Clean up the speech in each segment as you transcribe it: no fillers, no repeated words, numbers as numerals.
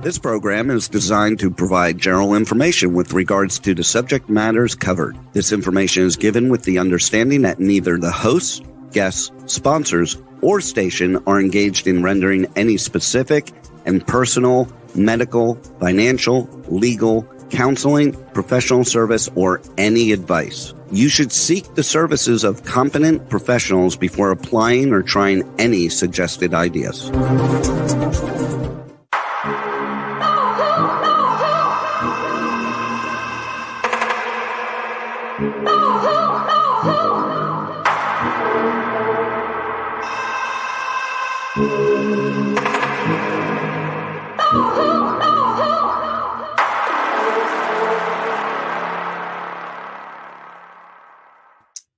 This program is designed to provide general information with regards to the subject matters covered. This information is given with the understanding that neither the hosts, guests, sponsors, or station are engaged in rendering any specific and personal, medical, financial, legal, counseling, professional service, or any advice. You should seek the services of competent professionals before applying or trying any suggested ideas.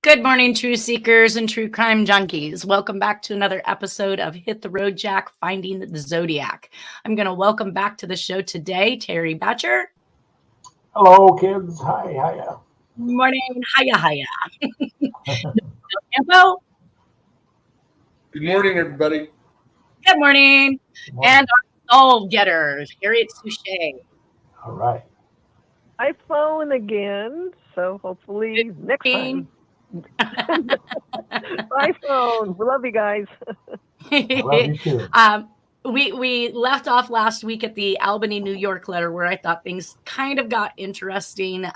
Good morning, true seekers and true crime junkies. Welcome back to another episode of Hit the Road Jack, Finding the Zodiac. I'm going to welcome back to the show today, Terry Batcher. Hello, kids. Hi, hiya. Morning, hiya. Info. Good morning, everybody. Good morning. And our soul getters, Harriet Suchet. All right. iPhone again, so hopefully next time. iPhone. We love you guys. I love you too. We left off last week at the Albany, New York letter where I thought things kind of got interesting.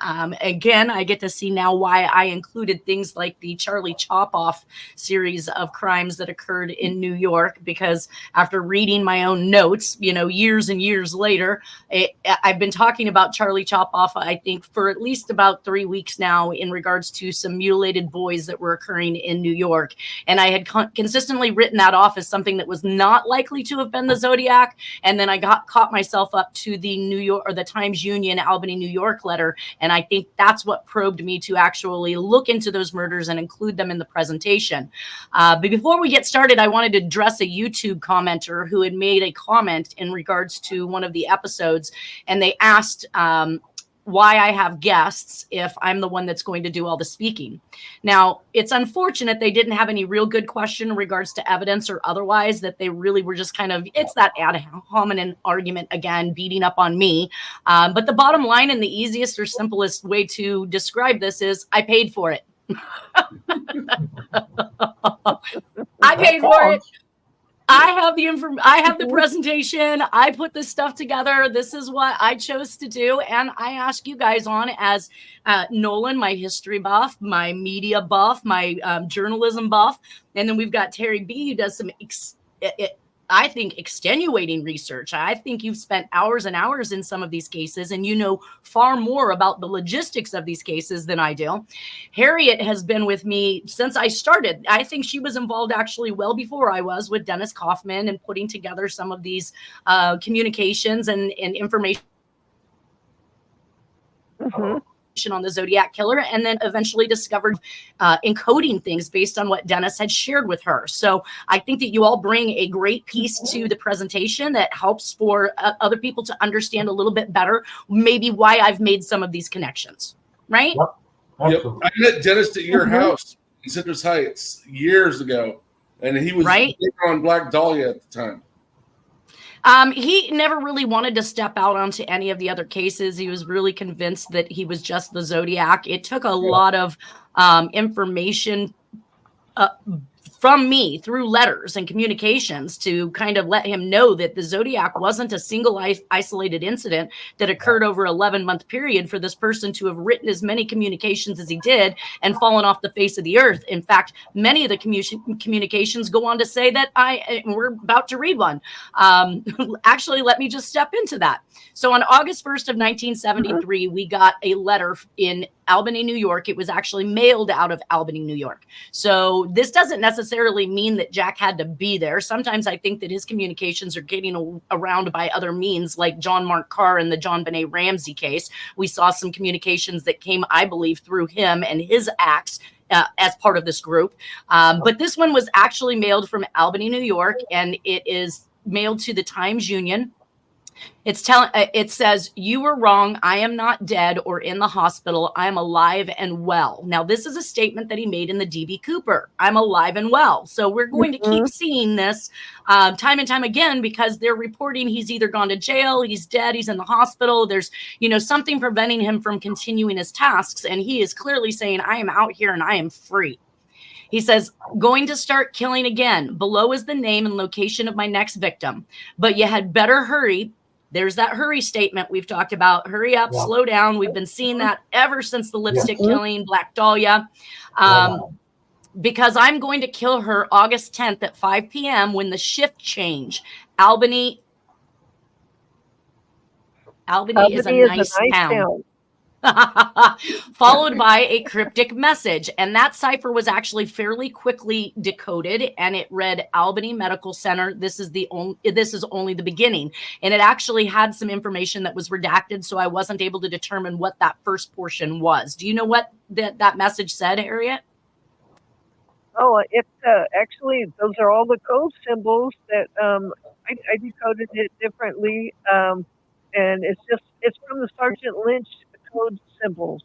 Again, I get to see now why I included things like the Charlie Chop-Off series of crimes that occurred in New York, because after reading my own notes, years and years later, I've been talking about Charlie Chop-Off, I think, for at least about 3 weeks now in regards to some mutilated boys that were occurring in New York. And I had consistently written that off as something that was not likely to have been the Zodiac, and then I caught myself up to the New York or the Times Union Albany, New York letter, and I think that's what probed me to actually look into those murders and include them in the presentation. But before we get started, I wanted to address a YouTube commenter who had made a comment in regards to one of the episodes, and they asked why I have guests if I'm the one that's going to do all the speaking. Now, it's unfortunate they didn't have any real good question in regards to evidence or otherwise, that they really were just kind of, it's that ad hominem argument again, beating up on me. But the bottom line and the easiest or simplest way to describe this is I paid for it. I paid for it. I have the presentation. I put this stuff together. This is what I chose to do. And I ask you guys on as Nolan, my history buff, my media buff, my journalism buff. And then we've got Terry B, who does some, I think, extenuating research. I think you've spent hours and hours in some of these cases, and you know far more about the logistics of these cases than I do. Harriet has been with me since I started. I think she was involved actually well before I was with Dennis Kaufman and putting together some of these communications and information. Mm-hmm. On the Zodiac killer, and then eventually discovered encoding things based on what Dennis had shared with her. So I think that you all bring a great piece to the presentation that helps for other people to understand a little bit better maybe why I've made some of these connections, right? Yep. I met Dennis at your house in Citrus Heights years ago, and he was big on Black Dahlia at the time. He never really wanted to step out onto any of the other cases. He was really convinced that he was just the Zodiac. It took a lot of information from me through letters and communications to kind of let him know that the Zodiac wasn't a single isolated incident that occurred over an 11-month period for this person to have written as many communications as he did and fallen off the face of the earth. In fact, many of the communications go on to say that we're about to read one. Actually, let me just step into that. So on August 1st of 1973, we got a letter in Albany, New York. It was actually mailed out of Albany, New York. So this doesn't necessarily mean that Jack had to be there. Sometimes I think that his communications are getting around by other means, like John Mark Carr in the John Benet Ramsey case. We saw some communications that came, I believe, through him and his acts as part of this group. But this one was actually mailed from Albany, New York, and it is mailed to the Times Union. It says, "You were wrong. I am not dead or in the hospital. I am alive and well." Now, this is a statement that he made in the DB Cooper. I'm alive and well. So we're going to keep seeing this time and time again, because they're reporting he's either gone to jail, he's dead, he's in the hospital. There's, something preventing him from continuing his tasks. And he is clearly saying, I am out here and I am free. He says, "Going to start killing again. Below is the name and location of my next victim. But you had better hurry." There's that hurry statement we've talked about. Hurry up, slow down. We've been seeing that ever since the lipstick killing, Black Dahlia. Because I'm going to kill her August 10th at 5 p.m. when the shift change. Albany is a nice town. Followed by a cryptic message. And that cipher was actually fairly quickly decoded, and it read, "Albany Medical Center. This is only the beginning." And it actually had some information that was redacted, so I wasn't able to determine what that first portion was. Do you know what that message said, Harriet? Oh, it's actually, those are all the code symbols that I decoded it differently. And it's from the Sergeant Lynch code symbols,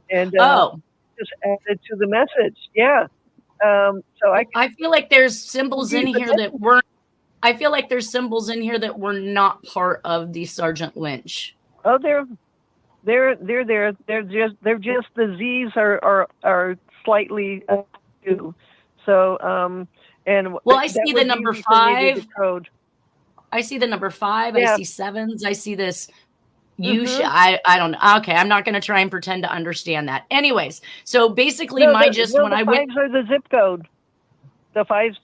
and just added to the message. Yeah. So I feel like there's symbols in here that weren't. I feel like there's symbols in here that were not part of the Sergeant Lynch. Oh, they're there. They're just the Z's are slightly new. So and well, I see the number 5. Code. I see the number 5. Yeah. I see 7s. I see this. I don't know. Okay, I'm not going to try and pretend to understand that. Anyways, so basically, the fives are the zip code. The fives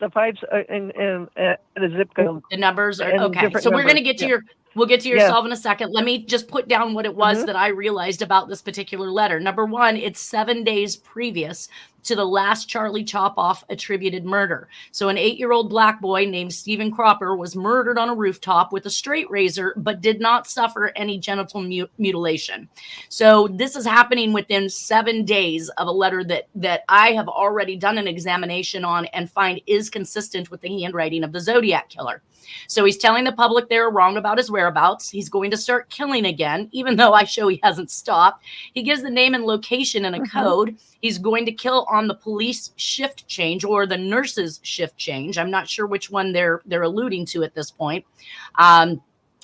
in the zip code. The numbers are okay. So we're going to get to we'll get to yourself in a second. Let me just put down what it was that I realized about this particular letter. Number 1, it's 7 days previous to the last Charlie Chop-Off attributed murder. So an 8-year-old black boy named Stephen Cropper was murdered on a rooftop with a straight razor, but did not suffer any genital mutilation. So this is happening within 7 days of a letter that I have already done an examination on and find is consistent with the handwriting of the Zodiac killer. So he's telling the public they're wrong about his whereabouts. He's going to start killing again, even though I show he hasn't stopped. He gives the name and location and a code. He's going to kill on the police shift change or the nurses shift change. I'm not sure which one they're alluding to at this point.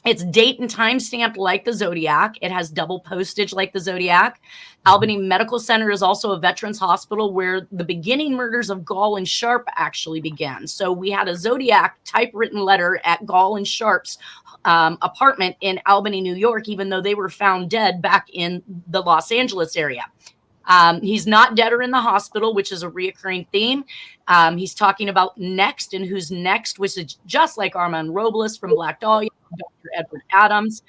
It's date and time stamped like the Zodiac. It has double postage like the Zodiac. Albany Medical Center is also a veterans hospital where the beginning murders of Gall and Sharp actually began. So we had a Zodiac typewritten letter at Gall and Sharp's apartment in Albany, New York, even though they were found dead back in the Los Angeles area. He's not dead or in the hospital, which is a reoccurring theme. He's talking about next and who's next, which is just like Armand Robles from Black Dahlia, Dr. Edward Adams.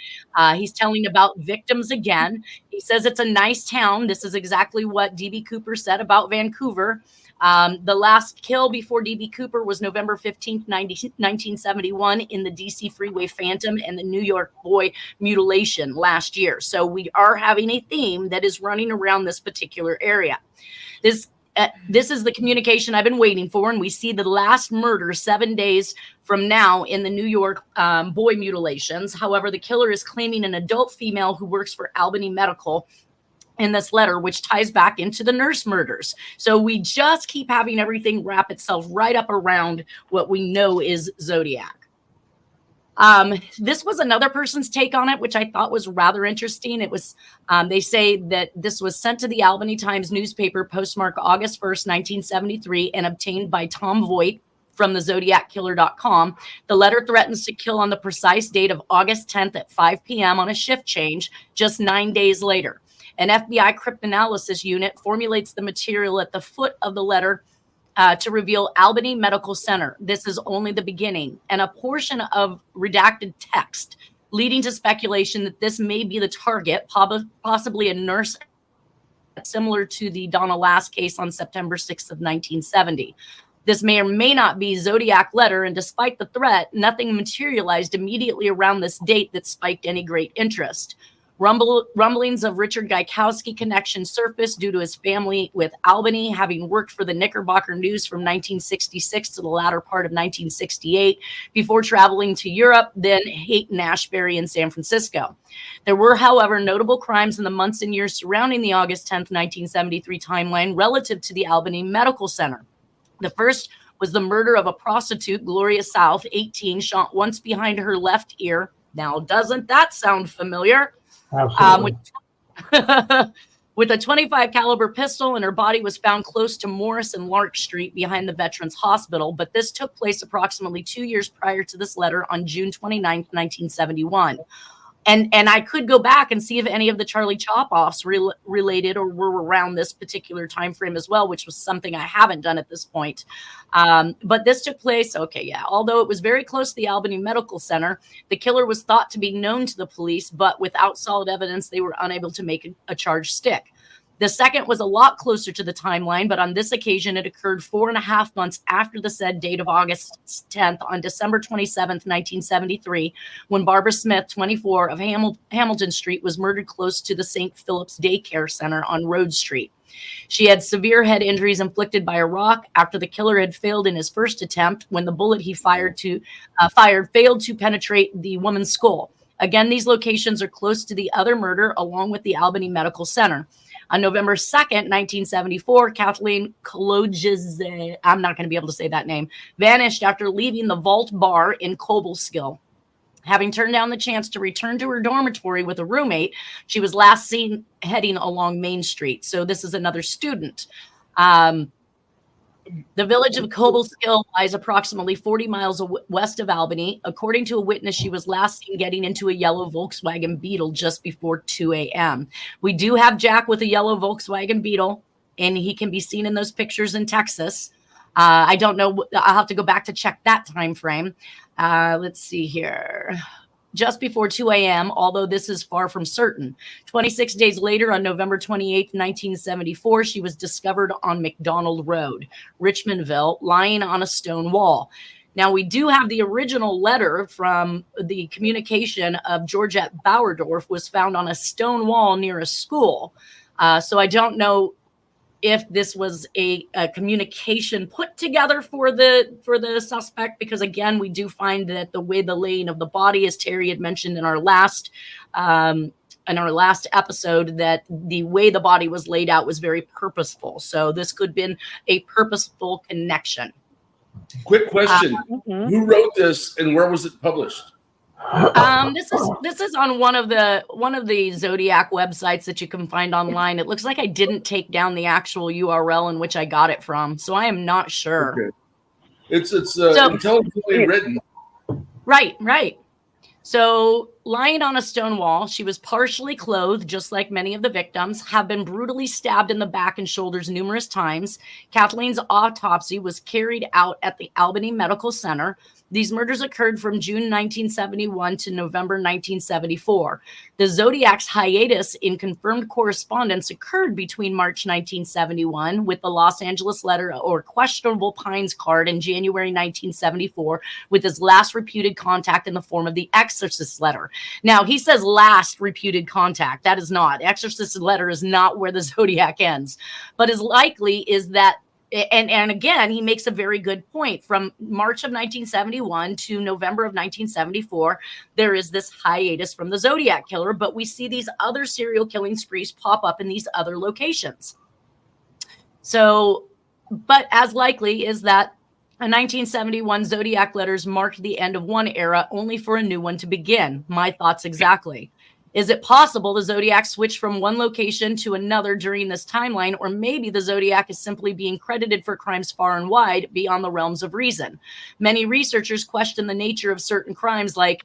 He's telling about victims again. He says it's a nice town. This is exactly what DB Cooper said about Vancouver. The last kill before DB Cooper was November 15th, 1971 in the DC Freeway Phantom and the New York Boy mutilation last year. So we are having a theme that is running around this particular area. This is the communication I've been waiting for, and we see the last murder 7 days from now in the New York boy mutilations. However, the killer is claiming an adult female who works for Albany Medical in this letter, which ties back into the nurse murders. So we just keep having everything wrap itself right up around what we know is Zodiac. This was another person's take on it, which I thought was rather interesting. It was, they say that this was sent to the Albany Times newspaper postmarked August 1st, 1973, and obtained by Tom Voigt from the ZodiacKiller.com. The letter threatens to kill on the precise date of August 10th at 5 p.m. on a shift change, just 9 days later. An FBI cryptanalysis unit formulates the material at the foot of the letter to reveal Albany Medical Center. This is only the beginning, and a portion of redacted text leading to speculation that this may be the target, possibly a nurse similar to the Donna Lass case on September 6th of 1970. This may or may not be Zodiac letter, and despite the threat, nothing materialized immediately around this date that spiked any great interest. Rumblings of Richard Gaikowski connection surfaced due to his family with Albany, having worked for the Knickerbocker News from 1966 to the latter part of 1968 before traveling to Europe, then Haight Ashbury in San Francisco. There were, however, notable crimes in the months and years surrounding the August 10th, 1973 timeline relative to the Albany Medical Center. The first was the murder of a prostitute, Gloria South, 18, shot once behind her left ear. Now, doesn't that sound familiar? Absolutely. With a 25 caliber pistol, and her body was found close to Morris and Lark Street behind the Veterans Hospital. But this took place approximately 2 years prior to this letter on June 29th, 1971. And I could go back and see if any of the Charlie Chop-offs related or were around this particular time frame as well, which was something I haven't done at this point. But this took place, although it was very close to the Albany Medical Center, the killer was thought to be known to the police, but without solid evidence, they were unable to make a charge stick. The second was a lot closer to the timeline, but on this occasion, it occurred 4.5 months after the said date of August 10th on December 27th, 1973, when Barbara Smith, 24, of Hamilton Street was murdered close to the St. Philip's Daycare Center on Rhodes Street. She had severe head injuries inflicted by a rock after the killer had failed in his first attempt when the bullet he fired failed to penetrate the woman's skull. Again, these locations are close to the other murder along with the Albany Medical Center. On November 2nd, 1974, Kathleen Kolodjizze, I'm not going to be able to say that name, vanished after leaving the Vault Bar in Cobleskill. Having turned down the chance to return to her dormitory with a roommate, she was last seen heading along Main Street. So this is another student. The village of Cobleskill lies approximately 40 miles west of Albany. According to a witness, she was last seen getting into a yellow Volkswagen Beetle just before 2 a.m. We do have Jack with a yellow Volkswagen Beetle, and he can be seen in those pictures in Texas. I don't know. I'll have to go back to check that time frame. Let's see here. Just before 2 a.m., although this is far from certain. 26 days later, on November 28, 1974, she was discovered on McDonald Road, Richmondville, lying on a stone wall. Now, we do have the original letter from the communication of Georgette Bauerdorf was found on a stone wall near a school. So I don't know if this was a communication put together for the suspect, because again, we do find that the way the laying of the body, as Terry had mentioned in our last episode, that the way the body was laid out was very purposeful. So this could have been a purposeful connection. Quick question: Who wrote this, and where was it published? This is on one of the Zodiac websites that you can find online. It looks like I didn't take down the actual URL in which I got it from, so I am not sure. Okay. It's intelligently written. Right. So, lying on a stone wall, she was partially clothed, just like many of the victims, have been brutally stabbed in the back and shoulders numerous times. Kathleen's autopsy was carried out at the Albany Medical Center. These murders occurred from June 1971 to November 1974. The Zodiac's hiatus in confirmed correspondence occurred between March 1971 with the Los Angeles letter or questionable Pines card in January 1974 with his last reputed contact in the form of the Exorcist letter. Now, he says last reputed contact. That is not. Exorcist letter is not where the Zodiac ends. But as likely is that And again, he makes a very good point. From March of 1971 to November of 1974, there is this hiatus from the Zodiac killer, but we see these other serial killing sprees pop up in these other locations. So, but as likely is that a 1971 Zodiac letters marked the end of one era only for a new one to begin. My thoughts exactly. Is it possible the Zodiac switched from one location to another during this timeline, or maybe the Zodiac is simply being credited for crimes far and wide beyond the realms of reason? Many researchers question the nature of certain crimes like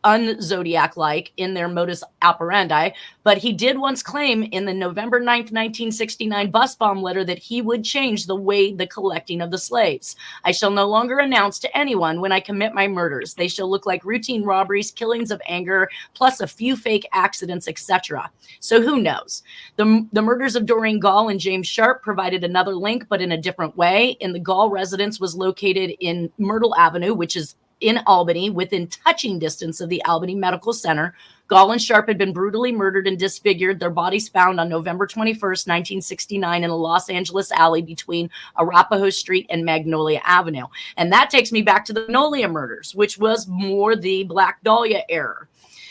un-Zodiac-like in their modus operandi, but he did once claim in the November 9th, 1969 bus bomb letter that he would change the way the collecting of the slaves. I shall no longer announce to anyone when I commit my murders. They shall look like routine robberies, killings of anger, plus a few fake accidents, etc. So who knows? The murders of Doreen Gall and James Sharp provided another link, but in a different way. In the Gall residence was located in Myrtle Avenue, which is in Albany, within touching distance of the Albany Medical Center. Gall and Sharp had been brutally murdered and disfigured. Their bodies found on November 21st, 1969 in a Los Angeles alley between Arapahoe Street and Magnolia Avenue. And that takes me back to the Magnolia murders, which was more the Black Dahlia era.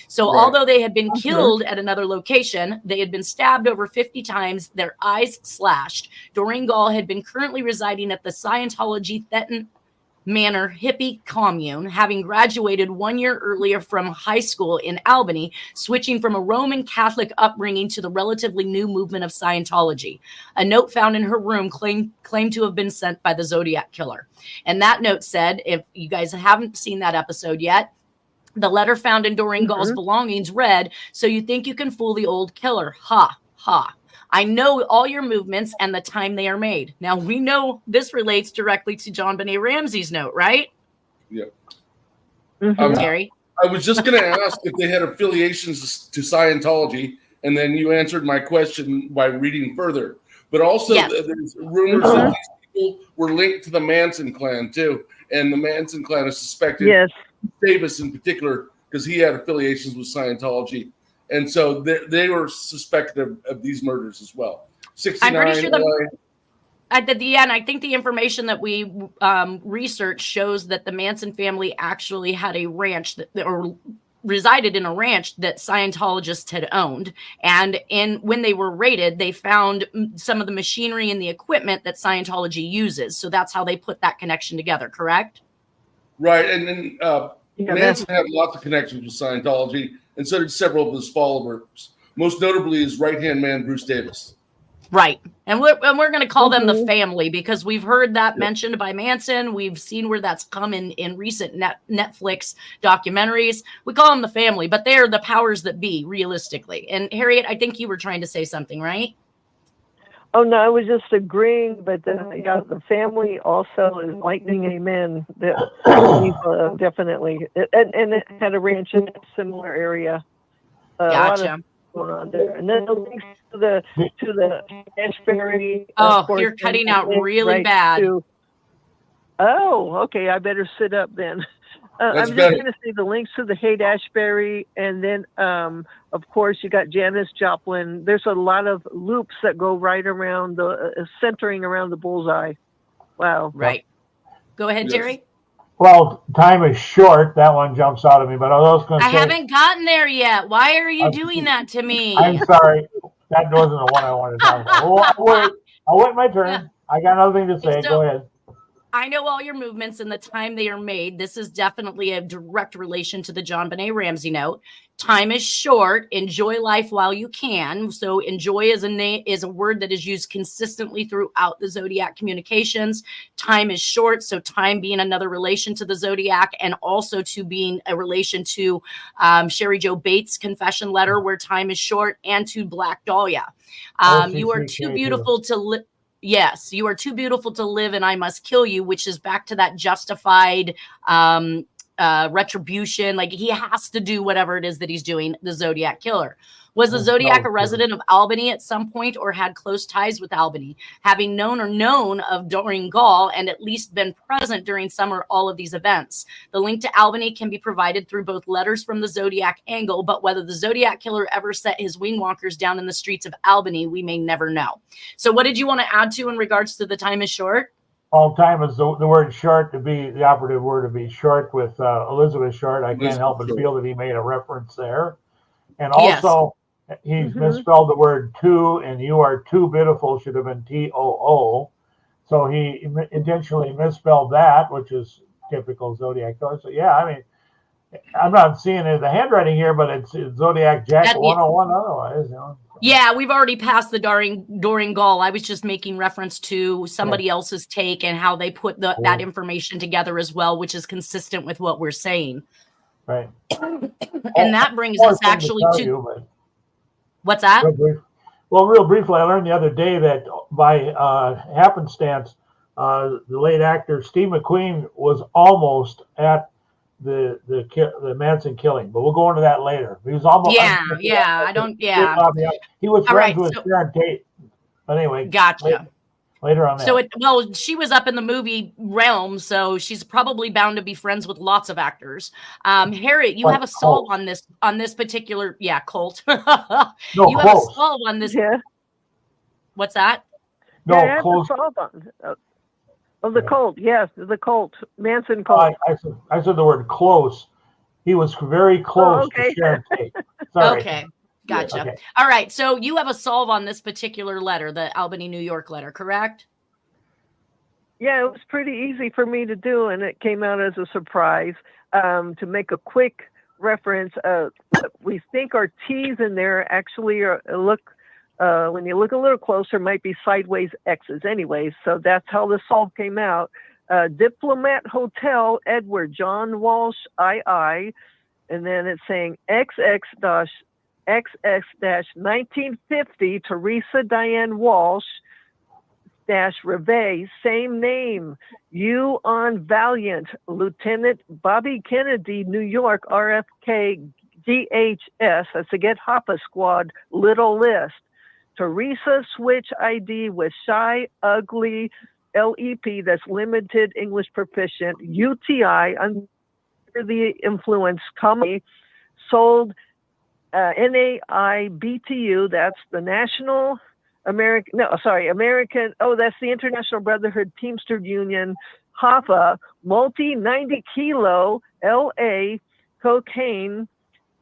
So although they had been killed at another location, they had been stabbed over 50 times, their eyes slashed. Doreen Gall had been currently residing at the Scientology Thetan Manor hippie commune, having graduated 1 year earlier from high school in Albany, switching from a Roman Catholic upbringing to the relatively new movement of Scientology. A note found in her room claimed to have been sent by the Zodiac Killer. And that note said, if you guys haven't seen that episode yet, the letter found in Doreen Gall's belongings read, "So you think you can fool the old killer? Ha, ha. I know all your movements and the time they are made." Now, we know this relates directly to John Benet Ramsey's note, right? Yeah. Terry? I was just going to ask if they had affiliations to Scientology, and then you answered my question by reading further. But also, there's rumors that these people were linked to the Manson clan, too. And the Manson clan is suspected, Davis in particular, because he had affiliations with Scientology. And so they were suspected of these murders as well. 69, I'm pretty sure at the end, I think the information that we researched shows that the Manson family actually had a ranch or resided in a ranch that Scientologists had owned. And when they were raided, they found some of the machinery and the equipment that Scientology uses. So that's how they put that connection together, correct? Right. And then Manson had lots of connections with Scientology, and so did several of his followers, most notably his right-hand man, Bruce Davis. Right. And we're going to call them the family because we've heard that mentioned by Manson. We've seen where that's come in recent Netflix documentaries. We call them the family, but they're the powers that be, realistically. And Harriet, I think you were trying to say something, right? Oh, no, I was just agreeing, but the family also is lightning amen. Definitely. And it had a ranch in a similar area. Gotcha. Going on there, and then the links to the Ashbury. Oh, you're cutting out really bad. Okay, I better sit up then. I'm just going to say the links to the Haight-Ashbury, and then of course you got Janis Joplin. There's a lot of loops that go right around centering around the bullseye. Wow. Right. Go ahead, Terry. Well, time is short. That one jumps out at me, but I was going to say... I haven't gotten there yet. Why are you doing that to me? I'm sorry. That wasn't the one I wanted to talk about. I'll wait my turn. Yeah. I got another thing to say. Go ahead. I know all your movements and the time they are made. This is definitely a direct relation to the John Benet Ramsey note. Time is short. Enjoy life while you can. So enjoy is a word that is used consistently throughout the Zodiac communications. Time is short. So time being another relation to the Zodiac and also to being a relation to Sherry Jo Bates' confession letter where time is short and to Black Dahlia. You are too beautiful to live. Yes, you are too beautiful to live and I must kill you, which is back to that justified retribution. Like he has to do whatever it is that he's doing, the Zodiac Killer. Was the Zodiac a resident of Albany at some point or had close ties with Albany? Having known of Doreen Gall and at least been present during some or all of these events. The link to Albany can be provided through both letters from the Zodiac angle, but whether the Zodiac Killer ever set his wingwalkers down in the streets of Albany, we may never know. So what did you want to add to in regards to the time is short? All time is the word short to be the operative word to be short with Elizabeth Short. I can't help but feel that he made a reference there. And also, he's misspelled the word too, and you are too beautiful should have been T-O-O. So he intentionally misspelled that, which is typical Zodiac Killer. So, yeah, I mean, I'm not seeing the handwriting here, but it's Zodiac Jack 101 otherwise. You know. Yeah, we've already passed the Doreen Gall. I was just making reference to somebody else's take and how they put that information together as well, which is consistent with what we're saying. Right. And that brings us actually to... What's that? Real briefly, I learned the other day that by happenstance, the late actor Steve McQueen was almost at the Manson killing, but we'll go into that later. He was almost. I don't. Yeah. He was friends with Sharon Tate. But anyway. Gotcha. Later on So that. she was up in the movie realm, so she's probably bound to be friends with lots of actors. Harriet, you have a solve on this particular Colt. No, you have a solve on this. Yeah. What's that? No, yeah, I have close. the solve on. The Colt, yes, the Colt, Manson Colt. I said the word close. He was very close to Sharon Tate. Sorry. Okay, gotcha. Okay. All right, so you have a solve on this particular letter, the Albany, New York letter, correct? Yeah, it was pretty easy for me to do, and it came out as a surprise. To make a quick reference, we think our T's in there actually when you look a little closer, might be sideways X's anyway. So that's how the solve came out. Diplomat Hotel, Edward John Walsh, II, and then it's saying XX-1950, Teresa Diane Walsh, Reve, same name. You on Valiant, Lieutenant Bobby Kennedy, New York, RFK, DHS, that's a Get Hoppa Squad, Little List. Teresa Switch ID with Shy Ugly LEP, that's Limited English Proficient, UTI, under the influence, comedy, sold NAIBTU, that's the National American, that's the International Brotherhood Teamster Union, HAFA, multi 90 kilo LA cocaine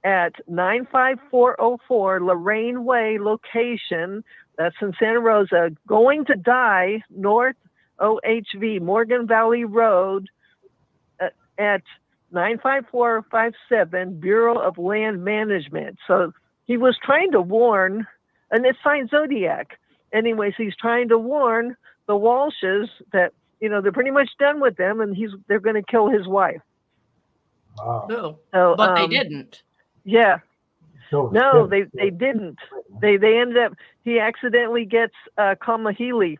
at 95404 Lorraine Way location, that's in Santa Rosa, going to die, North OHV, Morgan Valley Road, at 95457, Bureau of Land Management. So he was trying to warn, and it's signed Zodiac. Anyways, he's trying to warn the Walshes that, they're pretty much done with them, and they're going to kill his wife. Wow. So, but they didn't. Yeah. No, they didn't. They ended up, he accidentally gets Kamahili,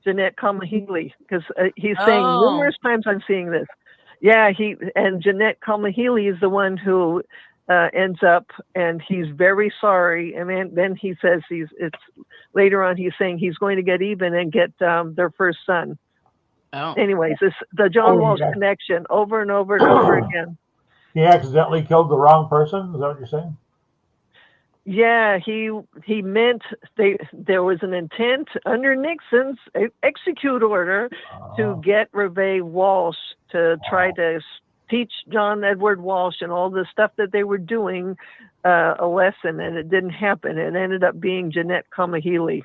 Jeanette Kamahili, because he's saying numerous times I'm seeing this. Yeah, and Jeanette Kamahili is the one who ends up, and he's very sorry. And then he says later on he's saying he's going to get even and get their first son. Oh. Anyways, the John Walsh connection over and over and over again. He accidentally killed the wrong person? Is that what you're saying? Yeah, he meant there was an intent under Nixon's execute order to get Reve Walsh to try to teach John Edward Walsh and all the stuff that they were doing a lesson, and it didn't happen. It ended up being Jeanette Kamahili.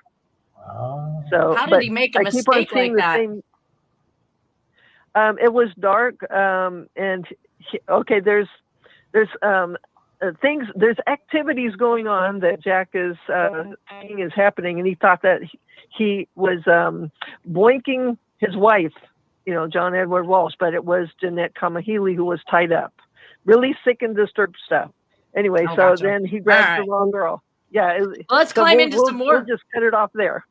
So how did he make a mistake like that? It was dark, and there's things, there's activities going on that Jack is saying is happening, and he thought that he was boinking his wife, John Edward Walsh, but it was Jeanette Kamahili who was tied up. Really sick and disturbed stuff. Anyway, gotcha. Then he grabbed the wrong girl. Yeah. Let's climb into some more. We'll just cut it off there.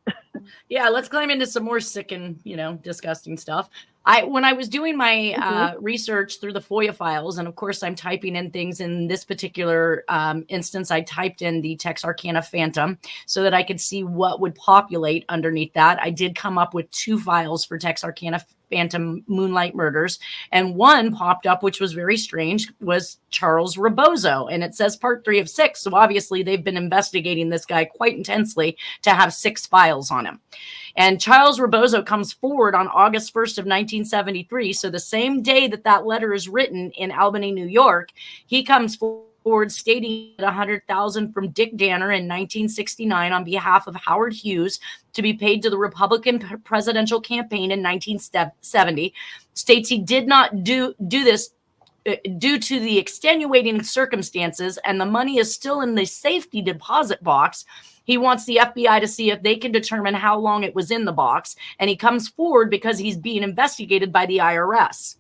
Yeah, let's climb into some more sick and disgusting stuff. When I was doing my research through the FOIA files, and of course I'm typing in things in this particular instance, I typed in the Texarkana Phantom so that I could see what would populate underneath that. I did come up with 2 files for Texarkana Phantom Moonlight Murders, and one popped up, which was very strange, was Charles Rebozo, and it says part 3 of 6. So obviously they've been investigating this guy quite intensely to have 6 files on him. And Charles Rebozo comes forward on August 1st of 1973. So the same day that letter is written in Albany, New York, he comes forward stating $100,000 from Dick Danner in 1969 on behalf of Howard Hughes to be paid to the Republican presidential campaign in 1970. States he did not do this due to the extenuating circumstances, and the money is still in the safety deposit box. He wants the FBI to see if they can determine how long it was in the box, and he comes forward because he's being investigated by the IRS.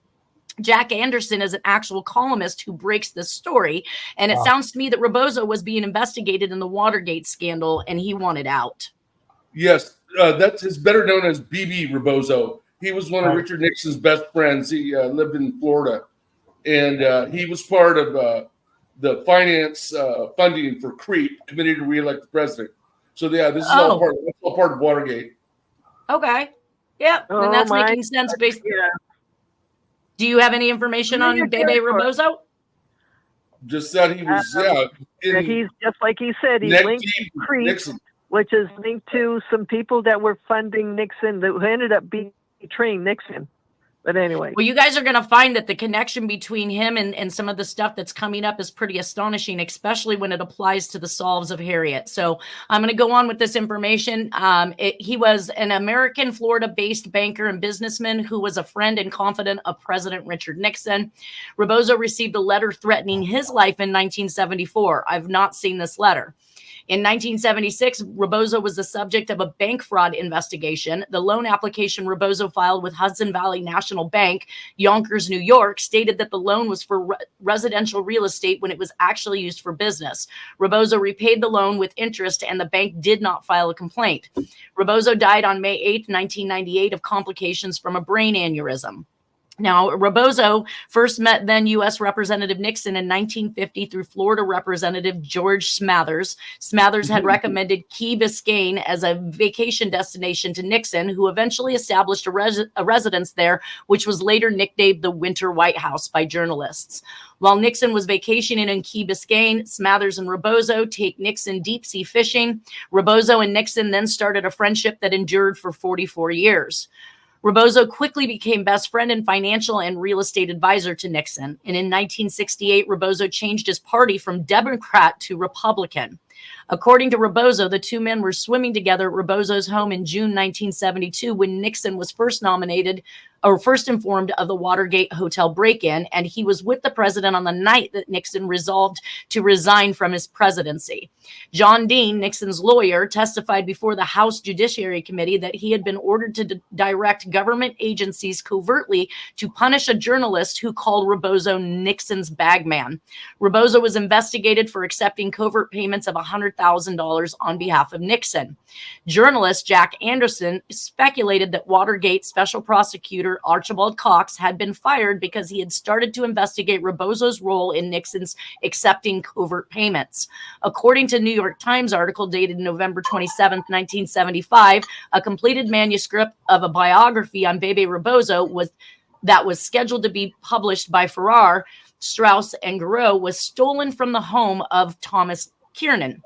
Jack Anderson is an actual columnist who breaks this story, and it sounds to me that Rebozo was being investigated in the Watergate scandal, and he wanted out. Yes, that's better known as BB Rebozo. He was one of Richard Nixon's best friends. He lived in Florida, and he was part of the finance funding for CREEP, Committee to Re-elect the President. So yeah, this is all part of Watergate. Okay. Yeah, and that's making sense based. Yeah. Do you have any information on Bebe Rebozo? Just that he was, that he's just like he said, he's linked to Nixon, which is linked to some people that were funding Nixon that ended up betraying Nixon. But anyway. Well, you guys are going to find that the connection between him and some of the stuff that's coming up is pretty astonishing, especially when it applies to the solves of Harriet. So I'm going to go on with this information. He was an American, Florida-based banker and businessman who was a friend and confidant of President Richard Nixon. Rebozo received a letter threatening his life in 1974. I've not seen this letter. In 1976, Rebozo was the subject of a bank fraud investigation. The loan application Rebozo filed with Hudson Valley National Bank, Yonkers, New York, stated that the loan was for residential real estate when it was actually used for business. Rebozo repaid the loan with interest, and the bank did not file a complaint. Rebozo died on May 8, 1998, of complications from a brain aneurysm. Now, Rebozo first met then U.S. Representative Nixon in 1950 through Florida Representative George Smathers. Smathers had recommended Key Biscayne as a vacation destination to Nixon, who eventually established a residence there, which was later nicknamed the Winter White House by journalists. While Nixon was vacationing in Key Biscayne, Smathers and Rebozo take Nixon deep sea fishing. Rebozo and Nixon then started a friendship that endured for 44 years. Rebozo quickly became best friend and financial and real estate advisor to Nixon. And in 1968, Rebozo changed his party from Democrat to Republican. According to Rebozo, the two men were swimming together at Rebozo's home in June 1972 when Nixon was first informed of the Watergate Hotel break-in, and he was with the president on the night that Nixon resolved to resign from his presidency. John Dean, Nixon's lawyer, testified before the House Judiciary Committee that he had been ordered to direct government agencies covertly to punish a journalist who called Rebozo Nixon's bagman. Rebozo was investigated for accepting covert payments of $100,000 on behalf of Nixon. Journalist Jack Anderson speculated that Watergate special prosecutor Archibald Cox had been fired because he had started to investigate Rebozo's role in Nixon's accepting covert payments. According to New York Times article dated November 27, 1975, a completed manuscript of a biography on Bebe Rebozo was scheduled to be published by Farrar, Straus, and Garreau was stolen from the home of Thomas Kiernan.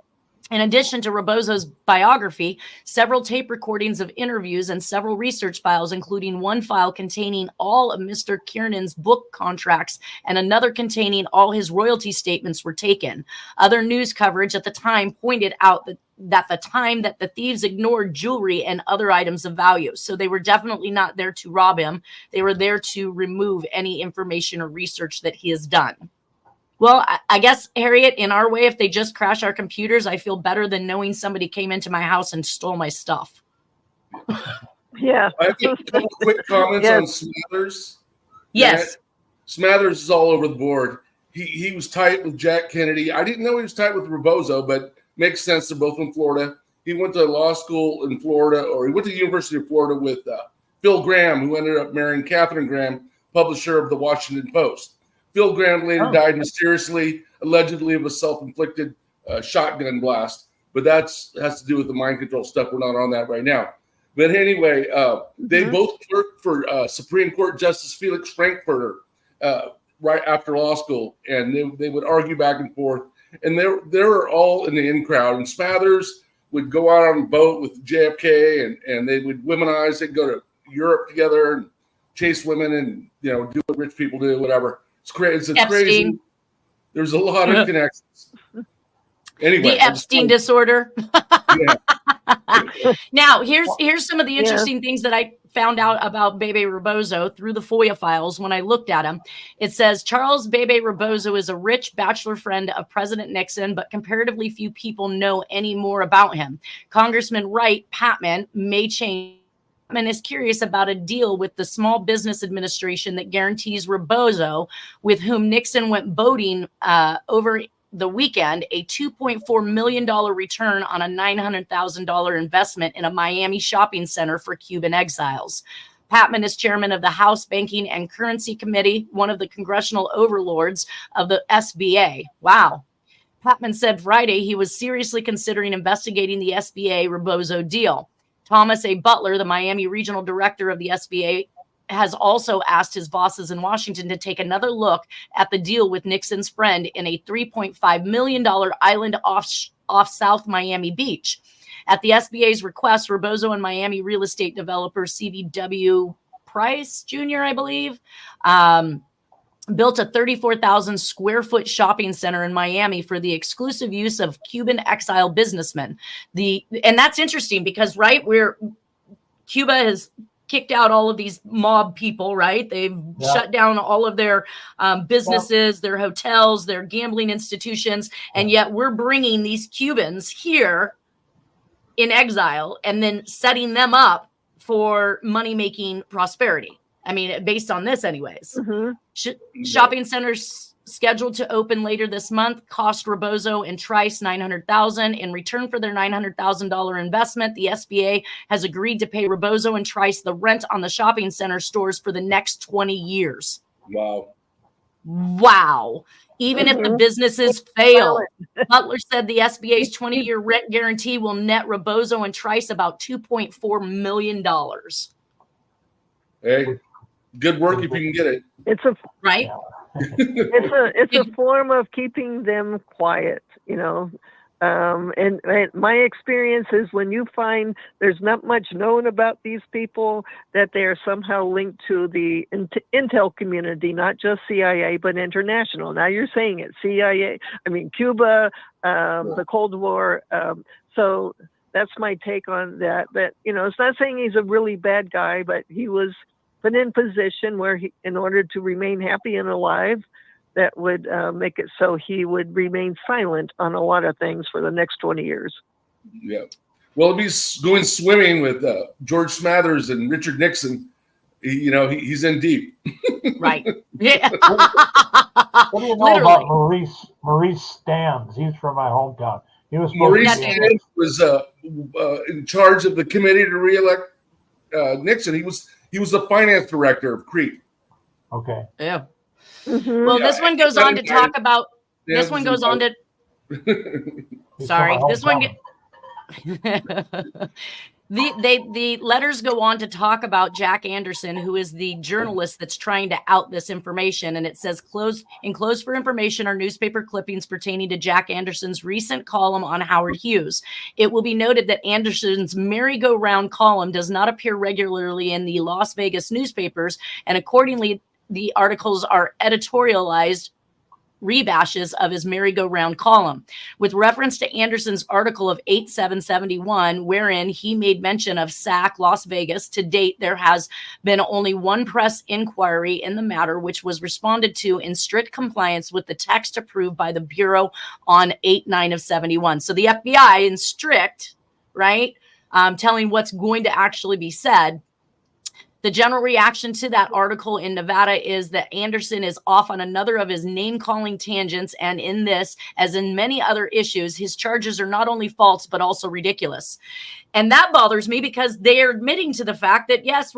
In addition to Rebozo's biography, several tape recordings of interviews and several research files, including one file containing all of Mr. Kiernan's book contracts and another containing all his royalty statements, were taken. Other news coverage at the time pointed out that the thieves ignored jewelry and other items of value. So they were definitely not there to rob him. They were there to remove any information or research that he has done. Well, I guess, Harriet, in our way, if they just crash our computers, I feel better than knowing somebody came into my house and stole my stuff. Yeah. I have a couple quick comments on Smathers. Yes. Smathers is all over the board. He was tight with Jack Kennedy. I didn't know he was tight with Rebozo, but makes sense. They're both in Florida. He went to law school in Florida, or he went to the University of Florida with Phil Graham, who ended up marrying Katharine Graham, publisher of the Washington Post. Phil Graham later died mysteriously, allegedly of a self-inflicted shotgun blast. But that has to do with the mind control stuff. We're not on that right now. But anyway, they both worked for Supreme Court Justice Felix Frankfurter right after law school. And they would argue back and forth. And they were all in the in crowd. And Smathers would go out on a boat with JFK, and they would womanize. They'd go to Europe together and chase women and, do what rich people do, whatever. It's crazy. It's crazy. There's a lot of connections. Anyway, the Epstein disorder. Now, here's some of the interesting things that I found out about Bebe Rebozo through the FOIA files when I looked at him. It says Charles Bebe Rebozo is a rich bachelor friend of President Nixon, but comparatively few people know any more about him. Congressman Wright Patman may change. Patman is curious about a deal with the Small Business Administration that guarantees Rebozo, with whom Nixon went boating over the weekend, a $2.4 million return on a $900,000 investment in a Miami shopping center for Cuban exiles. Patman is chairman of the House Banking and Currency Committee, one of the congressional overlords of the SBA. Wow. Patman said Friday he was seriously considering investigating the SBA Rebozo deal. Thomas A. Butler, the Miami regional director of the SBA, has also asked his bosses in Washington to take another look at the deal with Nixon's friend in a $3.5 million island off South Miami Beach. At the SBA's request, Rebozo and Miami real estate developer CVW Price Jr., I believe, built a 34,000 square foot shopping center in Miami for the exclusive use of Cuban exile businessmen. And that's interesting because, right, Cuba has kicked out all of these mob people, right? They've shut down all of their businesses, their hotels, their gambling institutions, and yet we're bringing these Cubans here in exile and then setting them up for money-making prosperity. I mean, based on this anyways. Shopping centers scheduled to open later this month cost Rebozo and Trice $900,000. In return for their $900,000 investment, the SBA has agreed to pay Rebozo and Trice the rent on the shopping center stores for the next 20 years. Wow. Even if the businesses fail. Butler said the SBA's 20-year rent guarantee will net Rebozo and Trice about $2.4 million. Hey, good work if you can get it. It's a right. It's a form of keeping them quiet, you know. And my experience is when you find there's not much known about these people, that they are somehow linked to the intel community, not just CIA, but international. Now you're saying it, CIA, I mean, Cuba, the Cold War. So that's my take on that. That, you know, it's not saying he's a really bad guy, but he was put in position where he, in order to remain happy and alive, that would make it so he would remain silent on a lot of things for the next 20 years. Yeah. Well, if he's going swimming with George Smathers and Richard Nixon, he's in deep. Right. Yeah. What do you know about Maurice Stans? He's from my hometown. He was Maurice Stans was in charge of the committee to reelect Nixon. He was the finance director of Crete. Okay. Yeah. Well, this one goes on to talk about. This one goes on to. Sorry, this one. The letters go on to talk about Jack Anderson, who is the journalist that's trying to out this information. And it says, enclosed for information are newspaper clippings pertaining to Jack Anderson's recent column on Howard Hughes. It will be noted that Anderson's merry-go-round column does not appear regularly in the Las Vegas newspapers, and accordingly, the articles are editorialized rebashes of his merry-go-round column. With reference to Anderson's article of 8/7/71, wherein he made mention of SAC Las Vegas, to date, there has been only one press inquiry in the matter, which was responded to in strict compliance with the text approved by the Bureau on 8/9/71. So the FBI in strict, right, telling what's going to actually be said. The general reaction to that article in Nevada is that Anderson is off on another of his name-calling tangents, and in this, as in many other issues, his charges are not only false, but also ridiculous. And that bothers me because they are admitting to the fact that, yes,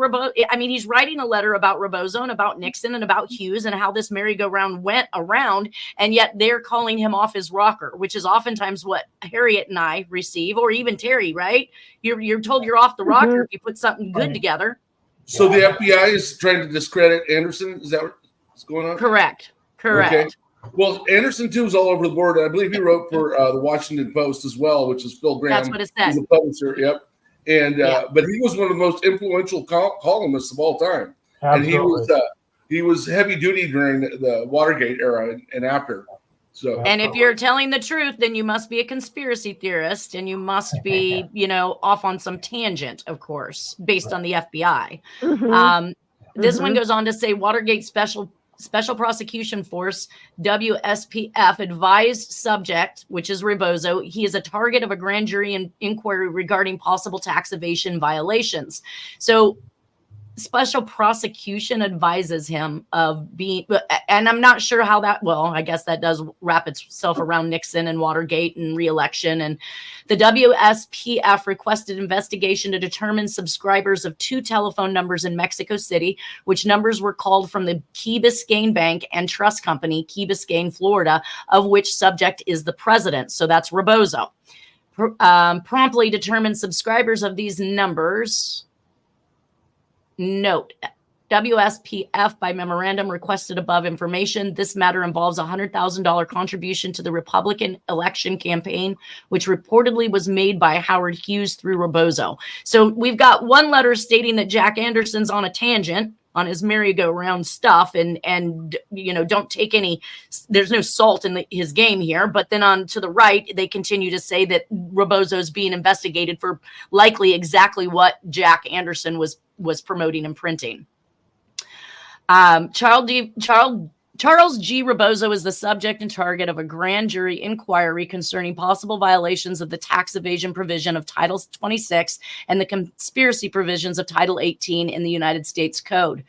he's writing a letter about Rebozo and about Nixon and about Hughes and how this merry-go-round went around, and yet they're calling him off his rocker, which is oftentimes what Harriet and I receive, or even Terry, right? You're told you're off the rocker if you put something good together. So the FBI is trying to discredit Anderson? Is that what's going on? Correct. Okay. Well, Anderson, too, is all over the board. I believe he wrote for the Washington Post as well, which is Phil Graham. That's what it said. He's a publisher, yep. And but he was one of the most influential columnists of all time. Absolutely. And he was heavy duty during the Watergate era and after. So, and if you're telling the truth, then you must be a conspiracy theorist, and you must be, off on some tangent, of course, based on the FBI. This one goes on to say Watergate Special Prosecution Force, WSPF, advised subject, which is Rebozo, he is a target of a grand jury inquiry regarding possible tax evasion violations. So Special Prosecution advises him of being, and I'm not sure how that, well, I guess that does wrap itself around Nixon and Watergate and re-election. And the WSPF requested investigation to determine subscribers of 2 telephone numbers in Mexico City, which numbers were called from the Key Biscayne Bank and Trust Company, Key Biscayne, Florida, of which subject is the president. So that's Rebozo. promptly determined subscribers of these numbers. Note, WSPF by memorandum requested above information. This matter involves a $100,000 contribution to the Republican election campaign, which reportedly was made by Howard Hughes through Rebozo. So we've got one letter stating that Jack Anderson's on a tangent on his merry-go-round stuff, and you know, don't take any, there's no salt in his game here. But then on to the right, they continue to say that Rebozo is being investigated for likely exactly what Jack Anderson was promoting and printing. Charles G. Rebozo is the subject and target of a grand jury inquiry concerning possible violations of the tax evasion provision of Title 26 and the conspiracy provisions of Title 18 in the United States Code.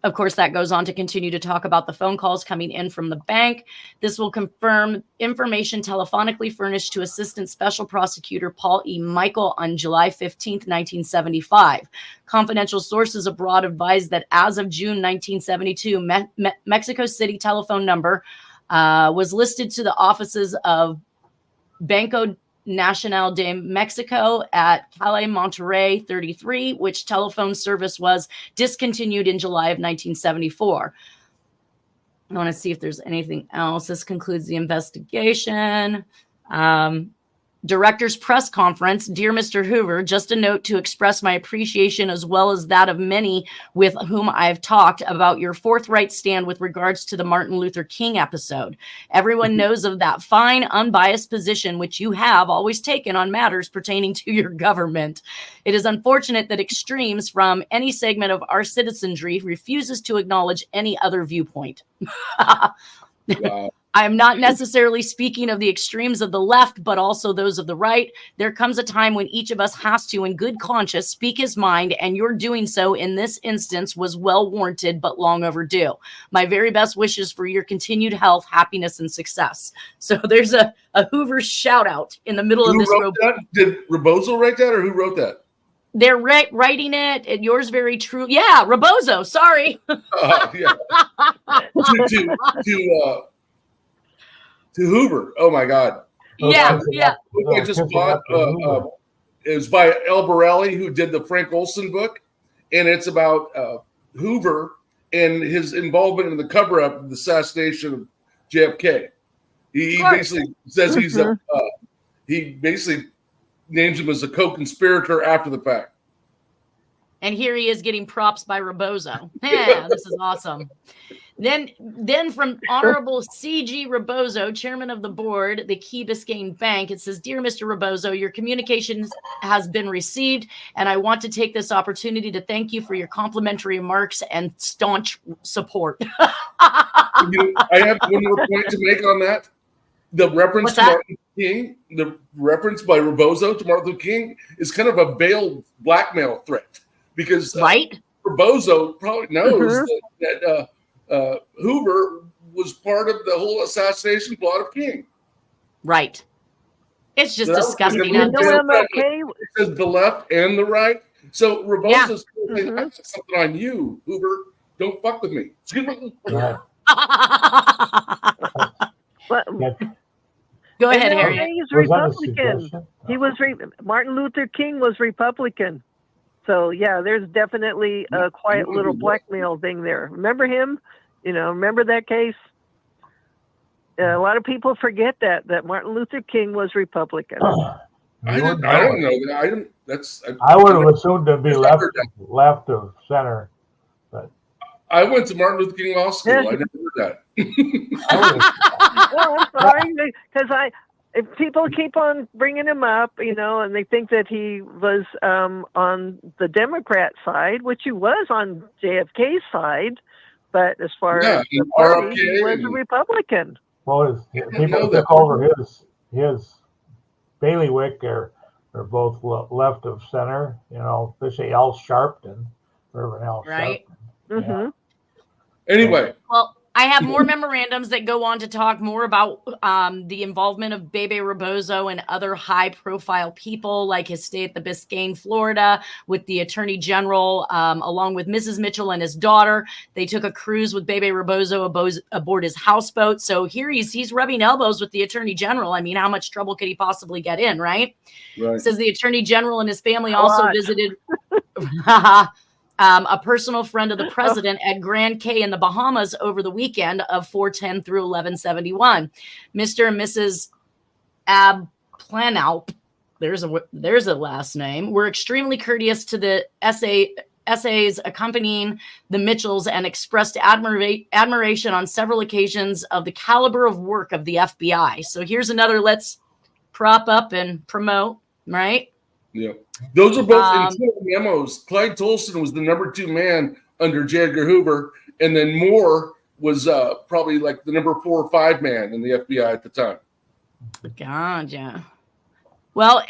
Of course, that goes on to continue to talk about the phone calls coming in from the bank. This will confirm information telephonically furnished to Assistant Special Prosecutor Paul E. Michael on July 15, 1975. Confidential sources abroad advised that as of June 1972, Mexico City telephone number was listed to the offices of Banco Nacional de Mexico at Calle Monterrey 33, which telephone service was discontinued in July of 1974. I want to see if there's anything else. This concludes the investigation. Director's press conference. Dear Mr. Hoover, just a note to express my appreciation as well as that of many with whom I've talked about your forthright stand with regards to the Martin Luther King episode. Everyone knows of that fine, unbiased position which you have always taken on matters pertaining to your government. It is unfortunate that extremes from any segment of our citizenry refuses to acknowledge any other viewpoint. Wow. I am not necessarily speaking of the extremes of the left, but also those of the right. There comes a time when each of us has to, in good conscience, speak his mind, and your doing so in this instance was well warranted, but long overdue. My very best wishes for your continued health, happiness, and success. So there's a Hoover shout out in the middle of this. Did Rebozo write that, or who wrote that? They're writing it. And yours very true. Yeah, Rebozo. Sorry. Yeah. To Hoover. Oh my God. Yeah. I just bought. It was by El Borelli, who did the Frank Olson book, and it's about Hoover and his involvement in the cover-up of the assassination of JFK. He basically says he's he basically names him as a co-conspirator after the fact. And here he is getting props by Rebozo. Yeah, this is awesome. Then from Honorable C.G. Rebozo, Chairman of the Board, the Key Biscayne Bank, it says, Dear Mr. Rebozo, your communications has been received, and I want to take this opportunity to thank you for your complimentary remarks and staunch support. I have one more point to make on that. The reference to Martin Luther King, the reference by Rebozo to Martin Luther King is kind of a veiled blackmail threat, because Rebozo probably knows that Hoover was part of the whole assassination plot of King. Right. It's just disgusting. It says the left and the right. So Rebozo's saying, something on you, Hoover. Don't fuck with me. Excuse me. Go ahead, Harry. He's Republican. He was Martin Luther King was Republican. So yeah, there's definitely a quiet little blackmail thing there. Remember him? Remember that case? A lot of people forget that Martin Luther King was Republican. I don't know. I would have assumed to be left of center. But Oh, I went to Martin Luther King Law School. I never heard that. I'm sorry, because if people keep on bringing him up, and they think that he was on the Democrat side, which he was on JFK's side, but as far as the party, he was a Republican. Well, people took over his bailiwick are both left of center. Especially Al Sharpton, Irvin Al Sharpton. Mm-hmm. Anyway, well, I have more memorandums that go on to talk more about the involvement of Bebe Rebozo and other high-profile people, like his stay at the Biscayne, Florida, with the Attorney General, along with Mrs. Mitchell and his daughter. They took a cruise with Bebe Rebozo aboard his houseboat. So here he's rubbing elbows with the Attorney General. I mean, how much trouble could he possibly get in, right? Right. Says the Attorney General and his family also visited a personal friend of the president at Grand Cay in the Bahamas over the weekend of 4/10 through 11/71. Mr. and Mrs. Abplanalp, there's a last name, were extremely courteous to the essays accompanying the Mitchells and expressed admiration on several occasions of the caliber of work of the FBI. So here's another let's prop up and promote, right? Yeah. Those are both internal memos. Clyde Tolson was the number 2 man under J. Edgar Hoover, and then Moore was probably like the number 4 or 5 man in the FBI at the time. Gotcha. Well,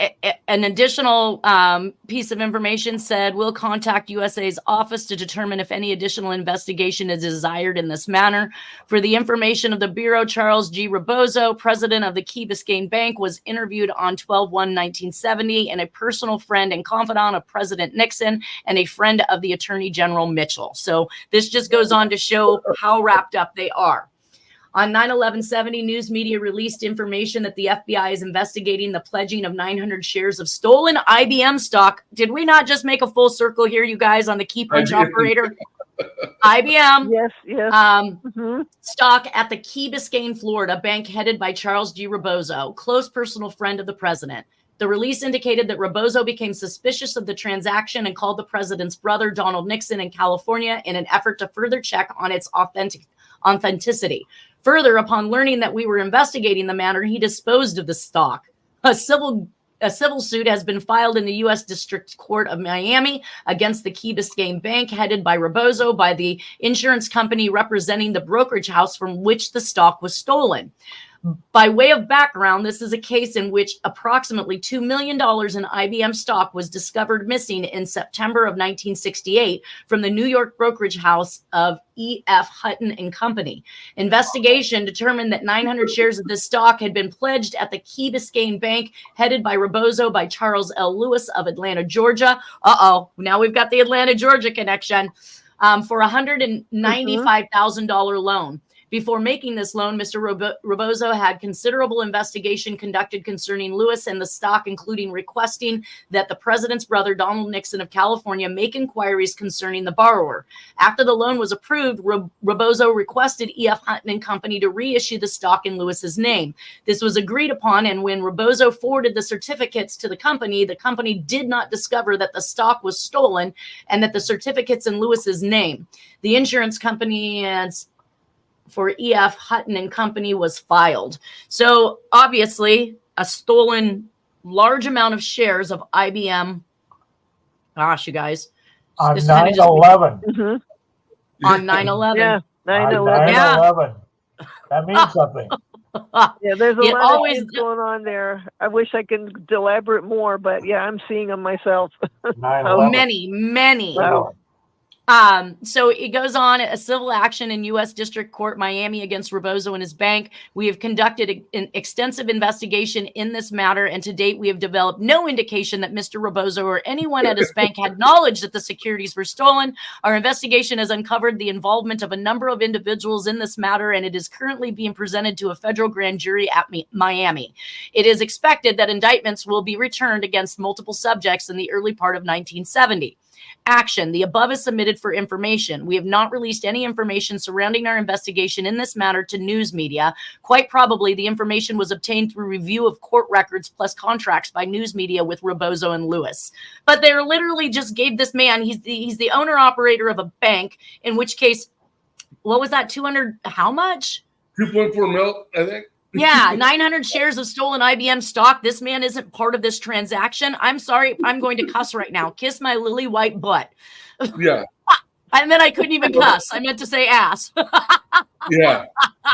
an additional piece of information said, we'll contact USA's office to determine if any additional investigation is desired in this manner. For the information of the Bureau, Charles G. Rebozo, president of the Key Biscayne Bank, was interviewed on 12/1/1970 and a personal friend and confidant of President Nixon and a friend of the Attorney General Mitchell. So this just goes on to show how wrapped up they are. On 9/11/70, news media released information that the FBI is investigating the pledging of 900 shares of stolen IBM stock. Did we not just make a full circle here, you guys, on the key punch operator? IBM. Yes. Stock at the Key Biscayne, Florida bank headed by Charles G. Rebozo, close personal friend of the president. The release indicated that Rebozo became suspicious of the transaction and called the president's brother, Donald Nixon, in California in an effort to further check on its authenticity. Further, upon learning that we were investigating the matter, he disposed of the stock. A civil suit has been filed in the U.S. District Court of Miami against the Key Biscayne Bank, headed by Rebozo, by the insurance company representing the brokerage house from which the stock was stolen. By way of background, this is a case in which approximately $2 million in IBM stock was discovered missing in September of 1968 from the New York brokerage house of E.F. Hutton and Company. Investigation determined that 900 shares of this stock had been pledged at the Key Biscayne Bank, headed by Rebozo, by Charles L. Lewis of Atlanta, Georgia. Now we've got the Atlanta, Georgia connection, for a $195,000 loan. Before making this loan, Mr. Rebozo had considerable investigation conducted concerning Lewis and the stock, including requesting that the president's brother, Donald Nixon of California, make inquiries concerning the borrower. After the loan was approved, Rebozo requested E.F. Hutton and Company to reissue the stock in Lewis's name. This was agreed upon, and when Rebozo forwarded the certificates to the company did not discover that the stock was stolen and that the certificates in Lewis's name. The insurance company for E.F. Hutton and Company was filed. So obviously a stolen large amount of shares of IBM. Gosh, you guys. On 9/11. On 9/11. Yeah, 9/11. 9/11. That means something. Yeah, there's a lot of things going on there. I wish I could elaborate more, but yeah, I'm seeing them myself. Many. Wow. So it goes on, a civil action in U.S. District Court, Miami, against Rebozo and his bank. We have conducted an extensive investigation in this matter, and to date, we have developed no indication that Mr. Rebozo or anyone at his bank had knowledge that the securities were stolen. Our investigation has uncovered the involvement of a number of individuals in this matter, and it is currently being presented to a federal grand jury at Miami. It is expected that indictments will be returned against multiple subjects in the early part of 1970. Action. The above is submitted for information. We have not released any information surrounding our investigation in this matter to news media. Quite probably the information was obtained through review of court records plus contracts by news media with Rebozo and Lewis. But they literally just gave this man, he's the owner operator of a bank, in which case, what was that, 200, how much? 2.4 mil, I think. Yeah, 900 shares of stolen IBM stock. This man isn't part of this transaction. I'm sorry. I'm going to cuss right now. Kiss my lily white butt. Yeah. And then I couldn't even cuss. I meant to say ass. Yeah.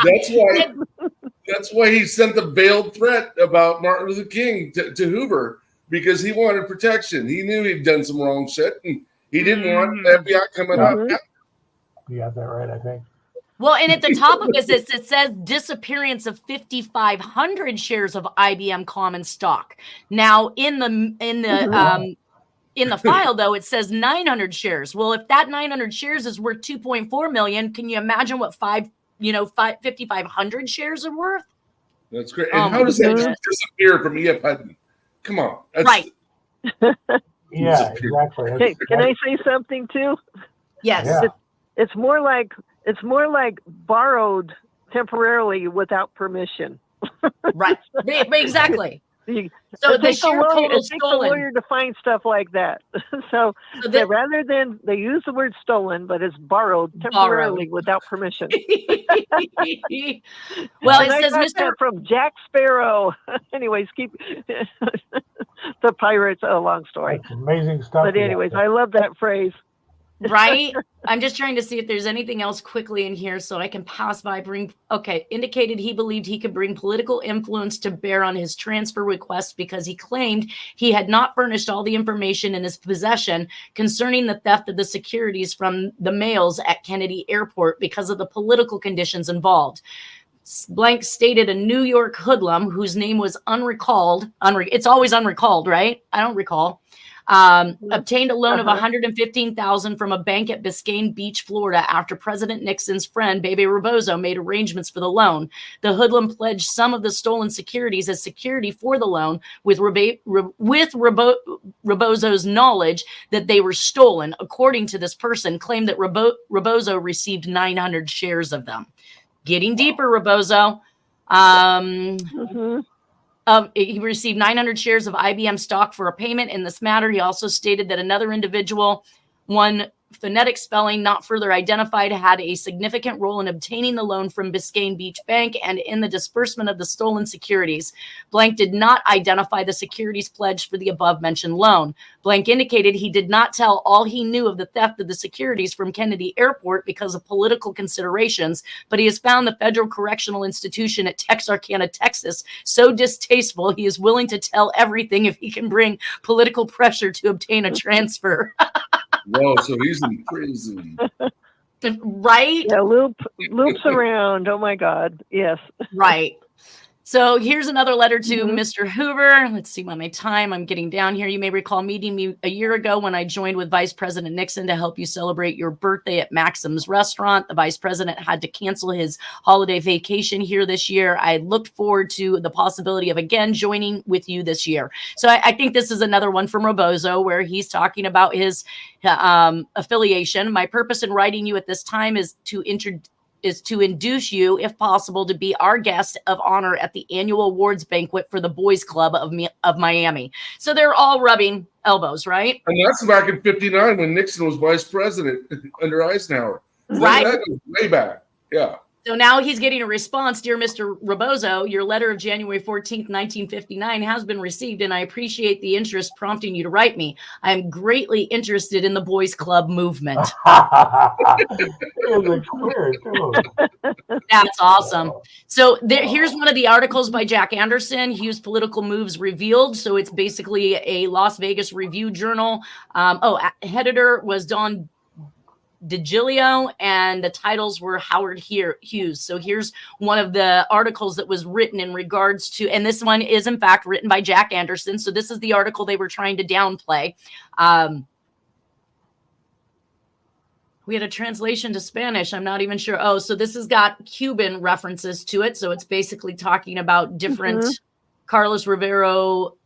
That's why he sent the veiled threat about Martin Luther King to Hoover, because he wanted protection. He knew he'd done some wrong shit, and he didn't want the FBI coming up. You got that right, I think. Well, and at the top of this, it says disappearance of 5,500 shares of IBM common stock. Now, in the file, though, it says 900 shares. Well, if that 900 shares is worth 2.4 million, can you imagine what 5,500 shares are worth? That's great. And how does that just disappear from E.F. Hutton? Come on. Right. Yeah, exactly. Can I say something too? Yes. Yeah. It's more like borrowed temporarily without permission. Right. Exactly. So it takes a lawyer to find stuff like that. So rather than they use the word stolen, but it's borrowed temporarily without permission. Well, and it says I got that from Jack Sparrow. Anyways, keep the pirates. A long story. That's amazing stuff. But anyways, I love that phrase. Right? I'm just trying to see if there's anything else quickly in here so I can pass by. Indicated he believed he could bring political influence to bear on his transfer request because he claimed he had not furnished all the information in his possession concerning the theft of the securities from the mails at Kennedy Airport because of the political conditions involved. Blank stated a New York hoodlum whose name was unrecalled. It's always unrecalled, right? I don't recall. Obtained a loan of $115,000 from a bank at Biscayne Beach, Florida, after President Nixon's friend Bebe Rebozo made arrangements for the loan. The hoodlum pledged some of the stolen securities as security for the loan, with Rebozo's knowledge that they were stolen. According to this person, claimed that Rebozo received 900 shares of them. Getting deeper, Rebozo. He received 900 shares of IBM stock for a payment in this matter. He also stated that another individual, one phonetic spelling not further identified, had a significant role in obtaining the loan from Biscayne Beach Bank and in the disbursement of the stolen securities. Blank did not identify the securities pledged for the above-mentioned loan. Blank indicated he did not tell all he knew of the theft of the securities from Kennedy Airport because of political considerations, but he has found the Federal Correctional Institution at Texarkana, Texas, so distasteful he is willing to tell everything if he can bring political pressure to obtain a transfer. Whoa, so he's in prison. Right? Yeah, loops around. Oh my God. Yes. Right. So here's another letter to Mr. Hoover. Let's see by my time. I'm getting down here. You may recall meeting me a year ago when I joined with Vice President Nixon to help you celebrate your birthday at Maxim's Restaurant. The Vice President had to cancel his holiday vacation here this year. I looked forward to the possibility of again joining with you this year. So I think this is another one from Rebozo where he's talking about his affiliation. My purpose in writing you at this time is to induce you, if possible, to be our guest of honor at the annual awards banquet for the Boys Club of Miami. So they're all rubbing elbows, right? And that's back in '59 when Nixon was vice president under Eisenhower. Right. That goes way back. Yeah. So now he's getting a response. Dear Mr. Rebozo, your letter of January 14th, 1959 has been received, and I appreciate the interest prompting you to write me. I am greatly interested in the Boys Club movement. That's awesome. So here's one of the articles by Jack Anderson, Hughes Political Moves Revealed. So it's basically a Las Vegas Review Journal. Editor was Don DiGilio, and the titles were Howard Hughes. So here's one of the articles that was written in regards to, and this one is in fact written by Jack Anderson. So this is the article they were trying to downplay. We had a translation to Spanish. I'm not even sure. Oh, so this has got Cuban references to it. So it's basically talking about different Carlos Rivero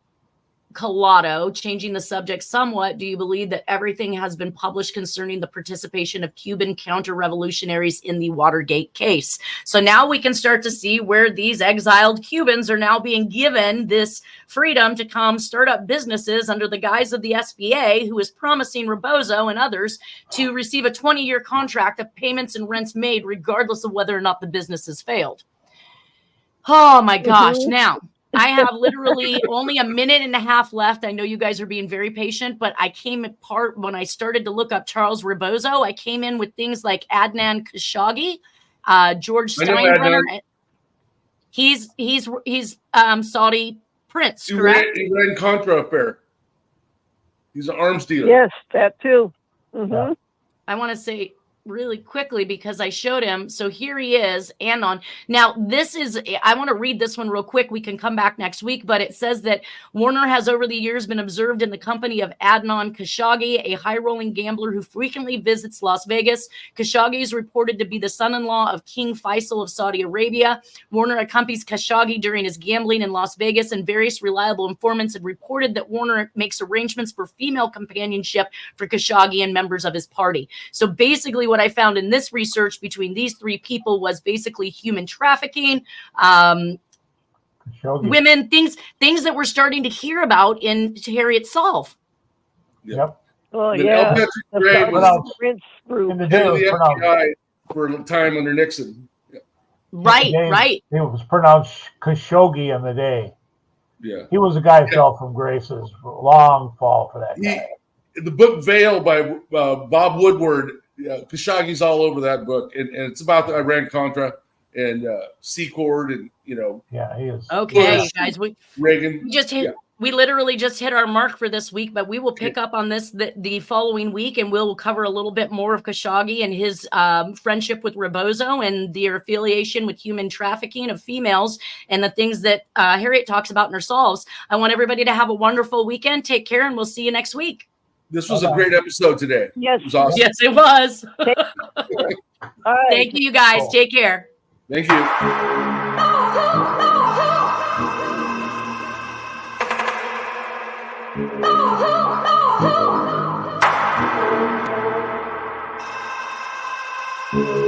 Collado, changing the subject somewhat. Do you believe that everything has been published concerning the participation of Cuban counter-revolutionaries in the Watergate case? So now we can start to see where these exiled Cubans are now being given this freedom to come start up businesses under the guise of the SBA, who is promising Rebozo and others to receive a 20-year contract of payments and rents made regardless of whether or not the business has failed. Oh my gosh. Now, I have literally only a minute and a half left. I know you guys are being very patient, but I came apart when I started to look up Charles Rebozo. I came in with things like Adnan Khashoggi, George Steinbrenner. He's Saudi prince, correct? He ran Contra affair. He's an arms dealer. Yes, that too. Mm-hmm. I want to say really quickly because I showed him. So here he is, Anon. Now, I want to read this one real quick. We can come back next week, but it says that Warner has over the years been observed in the company of Adnan Khashoggi, a high-rolling gambler who frequently visits Las Vegas. Khashoggi is reported to be the son-in-law of King Faisal of Saudi Arabia. Warner accompanies Khashoggi during his gambling in Las Vegas, and various reliable informants had reported that Warner makes arrangements for female companionship for Khashoggi and members of his party. So basically what I found in this research between these three people was basically human trafficking, women, things that we're starting to hear about in Harriet Solve. Yep. Oh, And yeah. Patrick Gray was Prince group. In the head day of it the was pronounced, FBI for a time under Nixon. Right. it was pronounced Khashoggi in the day. Yeah. He was a guy who fell from graces. Long fall for that guy. The book Veil by Bob Woodward, Khashoggi's all over that book, and it's about the Iran-Contra and Secord, and Yeah, he is. Okay, Bush, guys, Reagan. We literally just hit our mark for this week, but we will pick up on this the following week, and we'll cover a little bit more of Khashoggi and his friendship with Rebozo and their affiliation with human trafficking of females and the things that Harriet talks about in her solves. I want everybody to have a wonderful weekend. Take care, and we'll see you next week. This was a great episode today. Yes. It was awesome. Yes, it was. All right. Thank you, guys. Cool. Take care. Thank you. Oh,